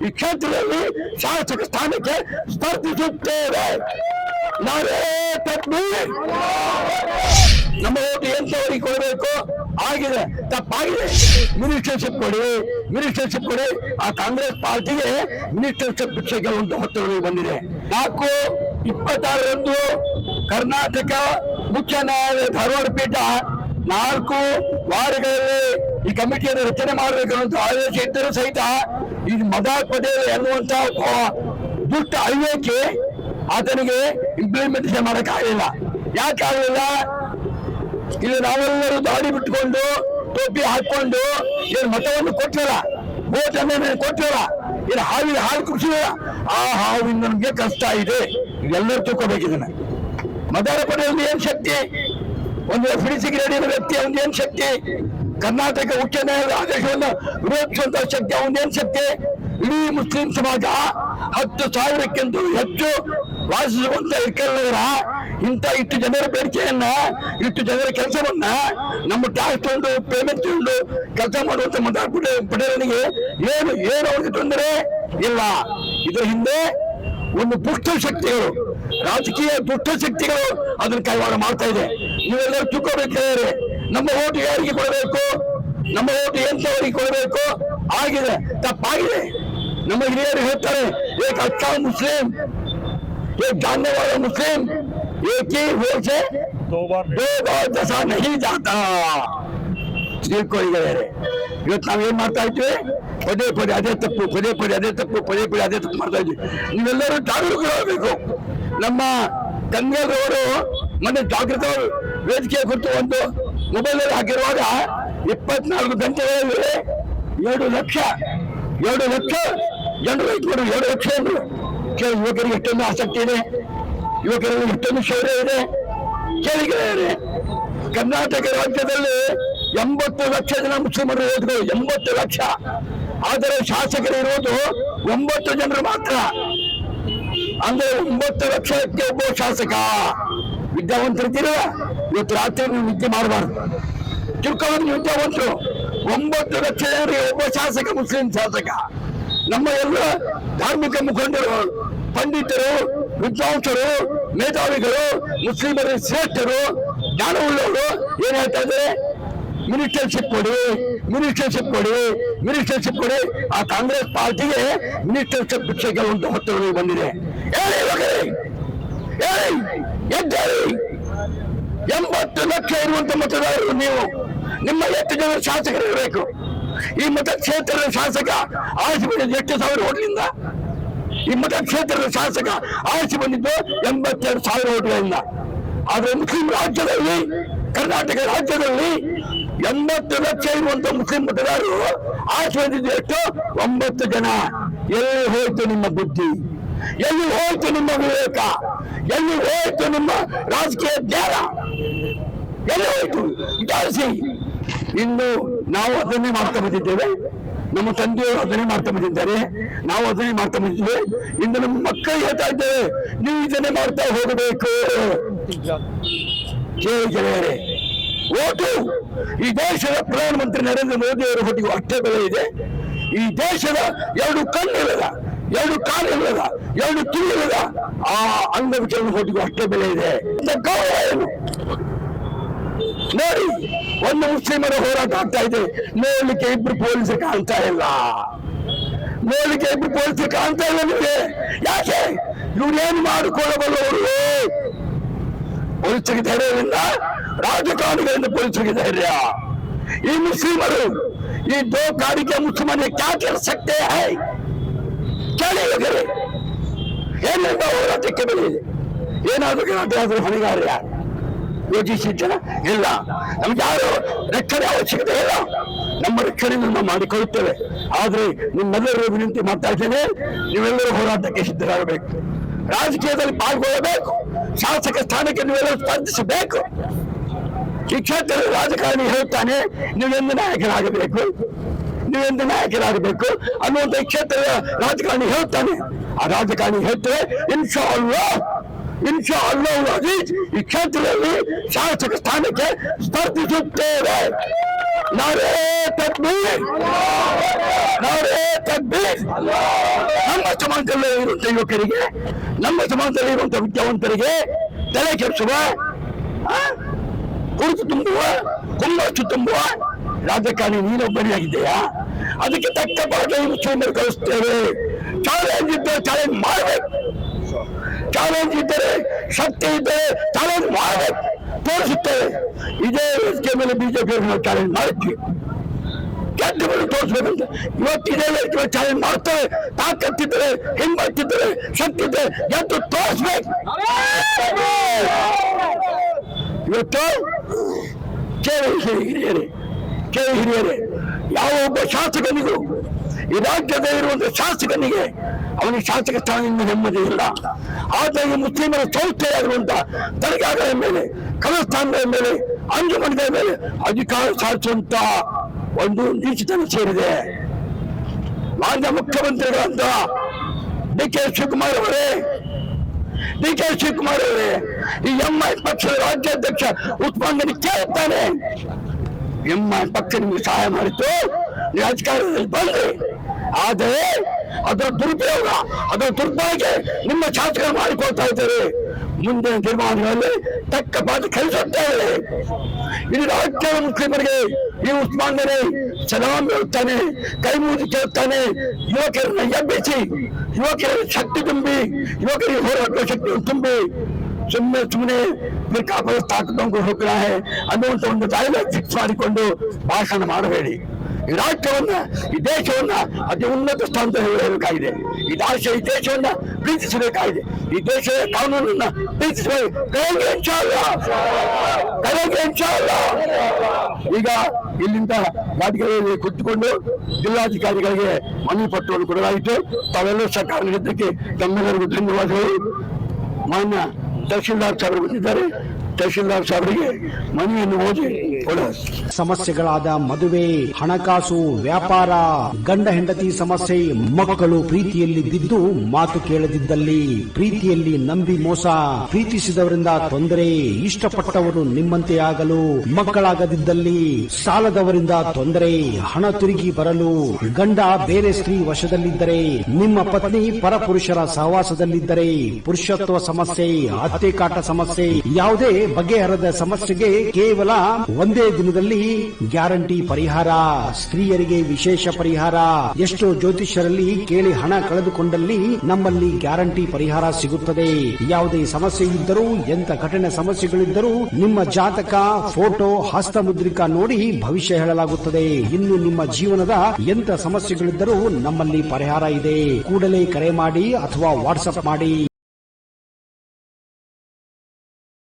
ಈ ಕ್ಷೇತ್ರದಲ್ಲಿ ಶಾಸಕ ಸ್ಥಾನಕ್ಕೆ ಸ್ಪರ್ಧಿಸುತ್ತೇವೆ. ನಾವೇ ತಪ್ಪೀರ್. ನಮ್ಮ ಓಟು ಎಂತವರಿಗೆ ಕೊಡಬೇಕು ಆಗಿದೆ, ತಪ್ಪಾಗಿದೆ. ಮಿನಿಸ್ಟರ್ಶಿಪ್ ಕೊಡಿ. ಆ ಕಾಂಗ್ರೆಸ್ ಪಾರ್ಟಿಗೆ ಮಿನಿಸ್ಟರ್ಶಿಪ್ ಭಿಕ್ಷೆ ಗೆಲ್ಲುವಂತ ಹೊತ್ತುಗಳಿಗೆ ಬಂದಿದೆ. 4/26 ಕರ್ನಾಟಕ ಮುಖ್ಯ ನ್ಯಾಯಾಲಯ ಧಾರವಾಡ ಪೀಠ 4 ವಾರಗಳಲ್ಲಿ ಈ ಕಮಿಟಿಯನ್ನು ರಚನೆ ಮಾಡಬೇಕನ್ನುವಂತ ಆದೇಶ ಇದ್ದರೂ ಸಹಿತ ಈ ಮದಾರ್ ಪಟೇಲ್ ಎನ್ನುವಂತ ದುಷ್ಟ ಅವಿವೇಕಿ ಆತನಿಗೆ ಇಂಪ್ಲಿಮೆಂಟೇಷನ್ ಮಾಡಕ್ಕಾಗಲಿಲ್ಲ. ಯಾಕಾಗಲಿಲ್ಲ? ಇಲ್ಲಿ ನಾವೆಲ್ಲರೂ ದಾಡಿ ಬಿಟ್ಕೊಂಡು ಟೋಪಿ ಹಾಕೊಂಡು ಏನು ಮತವನ್ನು ಕೊಟ್ಟಿಲ್ಲ, ವೋಟ್ ಅನ್ನು ಕೊಟ್ಟಿಲ್ಲ, ಏನು ಹಾವಿಗೆ ಹಾಲು ಕುಡಿಸಿಲ್ಲ. ಆ ಹಾವಿಂದ ನಮ್ಗೆ ಕಷ್ಟ ಇದೆ, ಎಲ್ಲರೂ ತಿಳ್ಕೋಬೇಕಿದ್ದಾನೆ. ಮದಾರ ಪಟೇಲ್ ಏನ್ ಶಕ್ತಿ? ಒಂದು FDC ಗ್ರೇಡಿನ ವ್ಯಕ್ತಿ ಅವನೇನ್ ಶಕ್ತಿ? ಕರ್ನಾಟಕ ಉಚ್ಚ ನ್ಯಾಯಾಲಯದ ಆದೇಶವನ್ನು ವಿರೋಧಿಸುವಂತಹ ಶಕ್ತಿ ಅವನೇನ್ ಶಕ್ತಿ? ಇಡೀ ಮುಸ್ಲಿಂ ಸಮಾಜ 10,000ಕ್ಕಿಂತ ಹೆಚ್ಚು ವಾಸಿಸುವಂತ ಇರ್ಕಲ್ನಗರ ಇಂಥ ಇಷ್ಟು ಜನರ ಬೇಡಿಕೆಯನ್ನ, ಇಷ್ಟು ಜನರ ಕೆಲಸವನ್ನ ನಮ್ಮ ಟ್ಯಾಕ್ಸ್ ತಗೊಂಡು ಪೇಮೆಂಟ್ ತಗೊಂಡು ಕೆಲಸ ಮಾಡುವಂತ ಮದಾರ್ ಪಟೇಲನಿಗೆ ಏನು ಅವ್ರಿಗೆ ತೊಂದರೆ ಇಲ್ಲ. ಇದರ ಹಿಂದೆ ಒಂದು ದುಷ್ಟಶಕ್ತಿಗಳು, ರಾಜಕೀಯ ದುಷ್ಟಶಕ್ತಿಗಳು ಅದನ್ನ ಕೈವಾಡ ಮಾಡ್ತಾ ಇದೆ. ನೀವೆಲ್ಲರೂ ತಿಳ್ಕೋಬೇಕಾದ್ರೆ ನಮ್ಮ ಓಟು ಯಾರಿಗೆ ಕೊಡಬೇಕು, ನಮ್ಮ ಓಟು ಎಂತವರಿಗೆ ಕೊಡಬೇಕು ಆಗಿದೆ, ತಪ್ಪಾಗಿದೆ. ನಮ್ಮ ಹಿರಿಯರು ಹೇಳ್ತಾರೆ, ಏಕ್ ಅಚ್ಚಾ ಮುಸ್ಲಿಂ, ಏಕ್ ಜಾನ್ನೆ ವಾಲಾ ಮುಸ್ಲಿಂ, ಏಕ್ ಹಿ ಹೋಲ್ ಸೆ ದೋ ಬಾರ್ ದಸಾ ನಹೀ ಜಾತಾ. ತಿಳ್ಕೊಳ್ಳಿದ್ದಾರೆ. ಇವತ್ತು ನಾವೇನ್ ಮಾಡ್ತಾ ಇದ್ವಿ? ಪದೇ ಅದೇ ತಪ್ಪು ಮಾಡ್ತಾ ಇದ್ವಿ. ನೀವೆಲ್ಲರೂ ಜಾಗರೂಕರಾಗಬೇಕು. ನಮ್ಮ ಕನ್ವೇದವರು ಮೊನ್ನೆ ಜಾಗೃತ ವೇದಿಕೆ ಕುರಿತು ಒಂದು ಮೊಬೈಲ್ ಅಲ್ಲಿ ಹಾಕಿರುವಾಗ 24 ಗಂಟೆಗಳಲ್ಲಿ 2 ಲಕ್ಷ ಜನರು ರೈತರು 2 ಲಕ್ಷ ಜನರು. ಯುವಕರಿಗೆ ಎಷ್ಟೊಂದು ಆಸಕ್ತಿ ಇದೆ, ಯುವಕರಿಗೆ ಎಷ್ಟೊಂದು ಶೌರ್ಯ ಇದೆ. ಕೇಳಿದರೆ ಕರ್ನಾಟಕ ರಾಜ್ಯದಲ್ಲಿ 80 ಲಕ್ಷ ಜನ ಮುಸ್ಲಿಮರು ಇರೋದು, 80 ಲಕ್ಷ. ಆದರೆ ಶಾಸಕರು ಇರೋದು 9 ಜನರು ಮಾತ್ರ. ಅಂದ್ರೆ 9 ಲಕ್ಷಕ್ಕೆ ಒಬ್ಬ ಶಾಸಕ. ವಿದ್ಯಾವಂತರಿದ್ದೀರ, ಇವತ್ತು ರಾತ್ರಿ ನೀವು ನಿದ್ದೆ ಮಾಡಬಾರ್ದು, ತಿಳ್ಕೊಂಡು ವಿದ್ಯಾವಂತರು. 9 ಲಕ್ಷ ಜನರಿಗೆ ಒಬ್ಬ ಶಾಸಕ, ಮುಸ್ಲಿಂ ಶಾಸಕ. ನಮ್ಮ ಎಲ್ಲ ಧಾರ್ಮಿಕ ಮುಖಂಡರು, ಪಂಡಿತರು, ವಿದ್ವಾಂಸರು, ಮೇಧಾವಿಗಳು, ಮುಸ್ಲಿಮರ ಶ್ರೇಷ್ಠರು, ಜ್ಞಾನವುಳ್ಳವರು ಏನ್ ಹೇಳ್ತಾ ಇದ್ದಾರೆ? ಮಿನಿಸ್ಟರ್ಶಿಪ್ ಕೊಡಿ. ಆ ಕಾಂಗ್ರೆಸ್ ಪಾರ್ಟಿಗೆ ಮಿನಿಸ್ಟರ್ಶಿಪ್ ಭಿಕ್ಷೆ ಗೆಲ್ಲುವಂತ ಹೊತ್ತುಗಳಿಗೆ ಬಂದಿದೆ. ಹೇಳಿ 80 ಲಕ್ಷ ಇರುವಂತ ಮತದಾರರು ನೀವು. ನಿಮ್ಮ ಎಷ್ಟು ಜನ ಶಾಸಕರು ಇರಬೇಕು? ಈ ಮತಕ್ಷೇತ್ರದ ಶಾಸಕ ಆರಿಸಿ ಬಂದಿದ್ದು ಎಷ್ಟು ಸಾವಿರ ಓಟ್ಲಿಂದ? ಈ ಮತಕ್ಷೇತ್ರದ ಶಾಸಕ ಆರಿಸಿ ಬಂದಿದ್ದು 82,000 ಓಟ್ಗಳಿಂದ. ಆದ್ರೆ ಮುಸ್ಲಿಂ ರಾಜ್ಯದಲ್ಲಿ, ಕರ್ನಾಟಕ ರಾಜ್ಯದಲ್ಲಿ 80 ಲಕ್ಷ ಇರುವಂತ ಮುಸ್ಲಿಂ ಮತದಾರರು ಆರಿಸಿ ಬಂದಿದ್ದು ಎಷ್ಟು? 9 ಜನ. ಎಲ್ಲಿ ಹೋಯ್ತು ನಿಮ್ಮ ಬುದ್ಧಿ? ಎಲ್ಲಿ ಹೋಯ್ತು ನಿಮ್ಮ ವಿವೇಕ? ಎಲ್ಲಿ ಹೋಯ್ತು ನಿಮ್ಮ ರಾಜಕೀಯ ಜ್ಞಾನ? ಎಲ್ಲಿ ಹೋಯ್ತು? ವಿಚಾರಿಸಿ. ಇನ್ನು ನಾವು ಅದನ್ನೇ ಮಾಡ್ತಾ ಬಂದಿದ್ದೇವೆ, ನಮ್ಮ ತಂದೆಯವರು ಅದನ್ನೇ ಮಾಡ್ತಾ ಬಂದಿದ್ದಾರೆ, ನಾವು ಅದನ್ನೇ ಮಾಡ್ತಾ ಬಂದಿದ್ದೇವೆ. ಇನ್ನು ನಮ್ಮ ಮಕ್ಕಳು ಹೇಳ್ತಾ ಇದ್ದೇವೆ, ನೀವು ಇದನ್ನೇ ಮಾಡ್ತಾ ಹೋಗಬೇಕು. ಗೆಳೆಯರೇ, ಓಟು ಈ ದೇಶದ ಪ್ರಧಾನಮಂತ್ರಿ ನರೇಂದ್ರ ಮೋದಿ ಅವರ ಹೊಟ್ಟಿಗೂ ಅಷ್ಟೇ ಬೆಲೆ ಇದೆ. ಈ ದೇಶದ 2 ಕಣ್ಣಿಲ್ಲದ, 2 ಕಾಲಿಲ್ಲದ, 2 ಕಿವಿಲ್ಲದ ಆ ಅಂಗವಿಕಲನ ಹೊಟ್ಟಿಗೂ ಅಷ್ಟೇ ಬೆಲೆ ಇದೆ. ಗೌರವ ಏನು ನೋಡಿ? ಒಂದು ಮುಸ್ಲಿಮರ ಹೋರಾಟ ಆಗ್ತಾ ಇದೆ, ನೋಡ್ಲಿಕ್ಕೆ 2 ಪೊಲೀಸರು ಕಾಣ್ತಾ ಇಲ್ಲ. ನಿಮಗೆ ಯಾಕೆ? ಇವ್ರೇನು ಮಾಡಿಕೊಳ್ಳಬಲ್ಲವರು? ಪೊಲೀಸರಿಗೆ ಧೈರ್ಯದಿಂದ, ರಾಜಕಾರಣಿಗಳಿಂದ ಪೊಲೀಸರಿಗೆ ಧೈರ್ಯ. ಈ ಮುಸ್ಲಿಮರು, ಈ 2 ಕಾಡಿಗೆ ಮುಸ್ಲಿಮನೆ ಕ್ಯಾ कर सकते हैं? ಕೇಳಿದರೆ ಏನಿಂದ ಹೋರಾಟಕ್ಕೆ ಬೆಲೆ ಇದೆ? ಏನಾದರೂ ಗಲಾಟೆ ಆದರೂ ಹೊಣೆಗಾರ ಯಾರು? ಯೋಚಿಸಿದ್ದನ ಇಲ್ಲ. ನಮ್ಗೆ ಯಾರು ರಕ್ಷಣೆ ಅವಶ್ಯಕತೆ ಇಲ್ಲ, ನಮ್ಮ ರಕ್ಷಣೆ ನಮ್ಮ ಮಾಡಿಕೊಳ್ಳುತ್ತೇವೆ. ಆದ್ರೆ ನಿಮ್ಮೆಲ್ಲರೂ ವಿನಂತಿ ಮಾಡ್ತಾ ಇದ್ದೇನೆ, ನೀವೆಲ್ಲರೂ ಹೋರಾಟಕ್ಕೆ ಸಿದ್ಧರಾಗಬೇಕು, ರಾಜಕೀಯದಲ್ಲಿ ಪಾಲ್ಗೊಳ್ಳಬೇಕು, ಶಾಸಕ ಸ್ಥಾನಕ್ಕೆ ನೀವೆಲ್ಲರೂ ಸ್ಪರ್ಧಿಸಬೇಕು. ಈ ಕ್ಷೇತ್ರದ ರಾಜಕಾರಣಿ ಹೇಳ್ತಾನೆ, ನೀವೆಂದು ನಾಯಕರಾಗಬೇಕು ಅನ್ನುವಂಥ ಈ ಕ್ಷೇತ್ರದ ರಾಜಕಾರಣಿ ಹೇಳ್ತಾನೆ. ಆ ರಾಜಕಾರಣಿ ಹೇಳ್ತಾರೆ, ಇನ್ಶಾ ಅಲ್ಲಾಹ್ ಅಜೀಜ್ ಈ ಕ್ಷೇತ್ರದಲ್ಲಿ ಶಾಸಕ ಸ್ಥಾನಕ್ಕೆ ಸ್ಪರ್ಧಿಸುತ್ತೇವೆ. ನಾರೇ ತಕ್ಬೀರ್, ನಾರೇ ತಕ್ಬೀರ್. ನಮ್ಮ ಸಮಾಜದಲ್ಲಿ ಇರುವಂತಹ ಯುವಕರಿಗೆ, ನಮ್ಮ ಸಮಾಜದಲ್ಲಿ ಇರುವಂತಹ ವಿದ್ಯಾವಂತರಿಗೆ ತಲೆ ಕೆಡಿಸುವ, ಕುರಿತು ತುಂಬುವ, ಕುಮ್ಮಸ್ಸು ತುಂಬುವ ರಾಜಕಾರಣಿ ನೀನೊಬ್ಬನಿಯಾಗಿದೆಯಾ? ಅದಕ್ಕೆ ತಕ್ಕ ಪಾಠ ಮುಖ್ಯಮಂತ್ರಿ ಕಳಿಸ್ತೇವೆ. ಚಾಲೆಂಜ್ ಇದ್ದರೆ ಚಾಲೆಂಜ್ ಮಾಡಬೇಕು, ಚಾಲೆಂಜ್ ಇದ್ದರೆ ಶಕ್ತಿ ಇದ್ದರೆ ಚಾಲೆಂಜ್ ಮಾಡಬೇಕು, ತೋರಿಸುತ್ತೇವೆ. ಇದೇ ವೇದಿಕೆ ಮೇಲೆ ಬಿಜೆಪಿಯವರು ನಾವು ಚಾಲೆಂಜ್ ಮಾಡ್ತೀವಿ, ಗೆದ್ದು ತೋರಿಸ್ಬೇಕಂತ. ಇವತ್ತು ಇದೇ ವೇದಿಕೆ ಚಾಲೆಂಜ್ ಮಾಡ್ತೇವೆ. ತಾಕತ್ತಿದ್ದರೆ, ಹಿಮ್ಮತ್ತಿದ್ದರೆ, ಶಕ್ತಿ ಇದ್ದರೆ ಗೆದ್ದು ತೋರಿಸ್ಬೇಕು. ಇವತ್ತು ಹಿರಿಯರೇ, ಯಾವ ಒಬ್ಬ ಶಾಸಕನಿಗೂ, ಈ ರಾಜ್ಯದಲ್ಲಿ ಇರುವಂತಹ ಶಾಸಕನಿಗೆ ಅವನಿಗೆ ಶಾಸಕ ಸ್ಥಾನದಿಂದ ನೆಮ್ಮದಿ ಇಲ್ಲ. ಆದರೆ ಮುಸ್ಲಿಮರ ಸಂಸ್ಥೆಯಾಗಿರುವಂತಹ ದರ್ಗಾಗಳ ಮೇಲೆ, ಕಲಸ್ಥಾನಗಳ ಮೇಲೆ, ಅಂಜುಮಣಗಳ ಮೇಲೆ ಅಧಿಕಾರ ಸಾಧಿಸುವಂತ ಒಂದು ನೀಚತನ ಸೇರಿದೆ. ಮಾನ್ಯ ಮುಖ್ಯಮಂತ್ರಿಗಳಂತ ಡಿ.ಕೆ. ಶಿವಕುಮಾರ್ ಅವರೇ, ಈ ಎಂಐ ಪಕ್ಷದ ರಾಜ್ಯಾಧ್ಯಕ್ಷ ಉಸ್ಮಾನ್ ಗನಿ ಕೇಳುತ್ತಾನೆ, ಎಂಐ ಪಕ್ಷ ನಿಮಗೆ ಸಹಾಯ ಮಾಡಿತ್ತು, ನೀವು ಅಧಿಕಾರದಲ್ಲಿ ಬಂದ್ರಿ. ಆದರೆ ಅದರ ದುರುಪಯೋಗ, ಅದರ ದುರ್ಬಳಕೆ ನಿಮ್ಮ ಶಾಸಕರು ಮಾಡಿಕೊಳ್ತಾ ಇದ್ದಾರೆ. ಮುಂದಿನ ತೀರ್ಮಾನಗಳಲ್ಲಿ ತಕ್ಕ ಪಾಠ ಕಲಿಸುತ್ತೇವೆ. ಇಡೀ ರಾಜ್ಯದ ಮುಸ್ಲಿಮರಿಗೆ ಈ ಉಸ್ಮಾನ್ ಗನಿ ಸಲಾಂ ಹೇಳುತ್ತಾನೆ, ಕೈ ಮುಗಿದು ಕೇಳುತ್ತಾನೆ. ಯುವಕರನ್ನ ಎಬ್ಬಿಸಿ, ಯುವಕರಿಗೆ ಶಕ್ತಿ ತುಂಬಿ, ಯುವಕರಿಗೆ ಹೋರಾಟದ ಶಕ್ತಿ ತುಂಬಿ, ಸುಮ್ಮನೆ ತಾಕತೊಂದು ಹೋಗ್ತಾ ಅನ್ನುವಂತ ಒಂದು ಡೈಲಾಗ್ ಫಿಕ್ಸ್ ಮಾಡಿಕೊಂಡು ಭಾಷಣ ಮಾಡಬೇಡಿ. ಈ ರಾಜ್ಯವನ್ನ, ಈ ದೇಶವನ್ನ ಅತಿ ಉನ್ನತ ಸ್ಥಾನದಲ್ಲಿ ಹೇಳಬೇಕಾಗಿದೆ. ಈ ದೇಶವನ್ನ ಪ್ರೀತಿಸಬೇಕಾಗಿದೆ. ಈ ದೇಶದ ಕಾನೂನನ್ನ ಪ್ರೀತಿಸಬೇಕು. ಈಗ ಇಲ್ಲಿಂದ ಗಾಡಿಗಳಲ್ಲಿ ಕುಳಿತುಕೊಂಡು ಜಿಲ್ಲಾಧಿಕಾರಿಗಳಿಗೆ ಮನವಿ ಪತ್ರವನ್ನು ಕೊಡಲಾಯಿತು. ತಾವೆಲ್ಲರೂ ಸಹಕಾರ ನೀಡಿದ್ದಕ್ಕೆ ತಮ್ಮೆಲ್ಲರಿಗೂ ಧನ್ಯವಾದಗಳು. ಮಾನ್ಯ ತಹಶೀಲ್ದಾರ್ ಸಾಹೇಬರು ಬಂದಿದ್ದಾರೆ. ತಹಶೀಲ್ದಾರ್ ಸಾಹೇಬರಿಗೆ ಮನವಿಯನ್ನು ಓದಿ ಕೊಡ. ಸಮಸ್ಯೆಗಳಾದ ಮದುವೆ, ಹಣಕಾಸು, ವ್ಯಾಪಾರ, ಗಂಡ ಹೆಂಡತಿ ಸಮಸ್ಯೆ, ಮಕ್ಕಳು ಪ್ರೀತಿಯಲ್ಲಿ ಬಿದ್ದು ಮಾತು ಕೇಳದಿದ್ದಲ್ಲಿ, ಪ್ರೀತಿಯಲ್ಲಿ ನಂಬಿ ಮೋಸ, ಪ್ರೀತಿಸಿದವರಿಂದ ತೊಂದರೆ, ಇಷ್ಟಪಟ್ಟವರು ನಿಮ್ಮಂತೆ ಆಗಲು ಮಕ್ಕಳಾಗದಿದ್ದಲ್ಲಿ, ಸಾಲದವರಿಂದ ತೊಂದರೆ, ಹಣ ತಿರುಗಿ ಬರಲು, ಗಂಡ ಬೇರೆ ಸ್ತ್ರೀ ವಶದಲ್ಲಿದ್ದರೆ, ನಿಮ್ಮ ಪತ್ನಿ ಪರಪುರುಷರ ಸಹವಾಸದಲ್ಲಿದ್ದರೆ, ಪುರುಷತ್ವ ಸಮಸ್ಯೆ, ಅತ್ತೆ ಕಾಟ ಸಮಸ್ಯೆ, ಯಾವುದೇ ಬಗೆಹರದ ಸಮಸ್ಯೆಗೆ ಕೇವಲ ಒಂದೇ ದಿನದಲ್ಲಿ ಗ್ಯಾರಂಟಿ ಪರಿಹಾರ. ಸ್ತ್ರೀಯರಿಗೆ ವಿಶೇಷ ಪರಿಹಾರ. ಎಷ್ಟೋ ಜ್ಯೋತಿಷ್ಯರಲ್ಲಿ ಕೇಳಿ ಹಣ ಕಳೆದುಕೊಂಡಲ್ಲಿ ನಮ್ಮಲ್ಲಿ ಗ್ಯಾರಂಟಿ ಪರಿಹಾರ ಸಿಗುತ್ತದೆ. ಯಾವುದೇ ಸಮಸ್ಯೆ ಇದ್ದರೂ, ಎಂತ ಕಠಿಣ ಸಮಸ್ಯೆಗಳಿದ್ದರೂ ನಿಮ್ಮ ಜಾತಕ, ಫೋಟೋ, ಹಸ್ತಮುದ್ರಿಕಾ ನೋಡಿ ಭವಿಷ್ಯ ಹೇಳಲಾಗುತ್ತದೆ. ಇನ್ನು ನಿಮ್ಮ ಜೀವನದ ಎಂತ ಸಮಸ್ಯೆಗಳಿದ್ದರೂ ನಮ್ಮಲ್ಲಿ ಪರಿಹಾರ ಇದೆ. ಕೂಡಲೇ ಕರೆ ಮಾಡಿ ಅಥವಾ ವಾಟ್ಸ್ಆಪ್ ಮಾಡಿ.